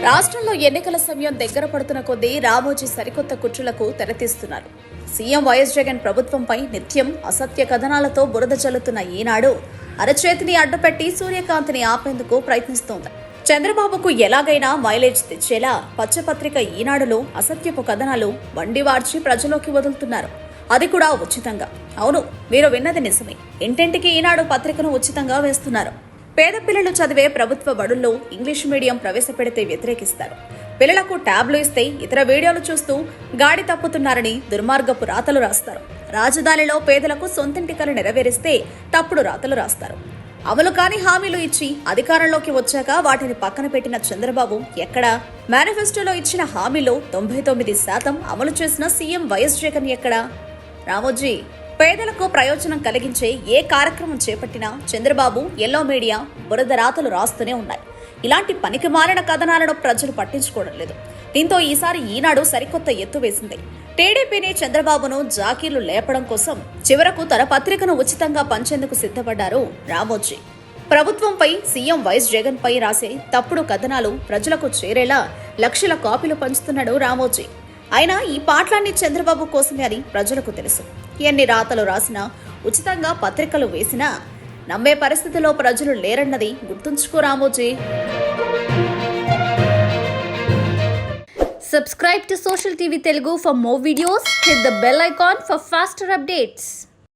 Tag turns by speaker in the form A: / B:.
A: రాష్ట్రంలో ఎన్నికల సమయం దగ్గర పడుతున్న కొద్దీ రామోజీ సరికొత్త కుట్రలకు తెరతీస్తున్నారు. సీఎం వైఎస్ జగన్ ప్రభుత్వంపై నిత్యం అసత్య కథనాలతో బురద చల్లుతున్న ఈనాడు అరచేతిని అడ్డుపెట్టి సూర్యకాంతిని ఆపేందుకు ప్రయత్నిస్తోంది. చంద్రబాబుకు ఎలాగైనా మైలేజ్ తెచ్చేలా పచ్చపత్రిక ఈనాడులో అసత్యపు కథనాలు వండివార్చి ప్రజలోకి వదులుతున్నారు. అది కూడా ఉచితంగా. అవును, మీరు విన్నది నిజమే. ఇంటింటికి ఈనాడు పత్రికను ఉచితంగా వేస్తున్నారు. పేద పిల్లలు చదివే ప్రభుత్వ బడుల్లో ఇంగ్లీష్ మీడియం ప్రవేశపెడితే వ్యతిరేకిస్తారు. పిల్లలకు ట్యాబ్లు ఇస్తే ఇతర వీడియోలు చూస్తూ గాడి తప్పుతున్నారని దుర్మార్గపు రాతలు రాస్తారు. రాజధానిలో పేదలకు సొంతింటి కల నెరవేరిస్తే తప్పుడు రాతలు రాస్తారు. అమలు కాని హామీలు ఇచ్చి అధికారంలోకి వచ్చాక వాటిని పక్కన పెట్టిన చంద్రబాబు ఎక్కడా? మేనిఫెస్టోలో ఇచ్చిన హామీలో 99% అమలు చేసిన సీఎం వైఎస్ జగన్ ఎక్కడా? రామోజీ పేదలకు ప్రయోజనం కలిగించే ఏ కార్యక్రమం చేపట్టినా చంద్రబాబు ఎల్లో మీడియా బురద రాతలు రాస్తూనే ఉన్నాయి. ఇలాంటి పనికి మాలిన కథనాలను ప్రజలు పట్టించుకోవడం లేదు. దీంతో ఈసారి ఈనాడు సరికొత్త ఎత్తు వేసింది. టీడీపీని చంద్రబాబును జాకీర్లు లేపడం కోసం చివరకు తన పత్రికను ఉచితంగా పంచేందుకు సిద్ధపడ్డారు రామోజీ. ప్రభుత్వంపై సీఎం వైఎస్ జగన్ పై రాసే తప్పుడు కథనాలు ప్రజలకు చేరేలా లక్షల కాపీలు పంచుతున్నాడు రామోజీ. అయినా ఈ పాటలన్నీ చంద్రబాబు కోసమే అని ప్రజలకు తెలుసు. ఎన్ని రాతలు రాసినా, ఉచితంగా పత్రికలు వేసినా నమ్మే పరిస్థితిలో ప్రజలు లేరన్నది గుర్తుంచుకో Ramoji.
B: Subscribe to Social TV Telugu for more videos. Hit the bell icon for faster updates.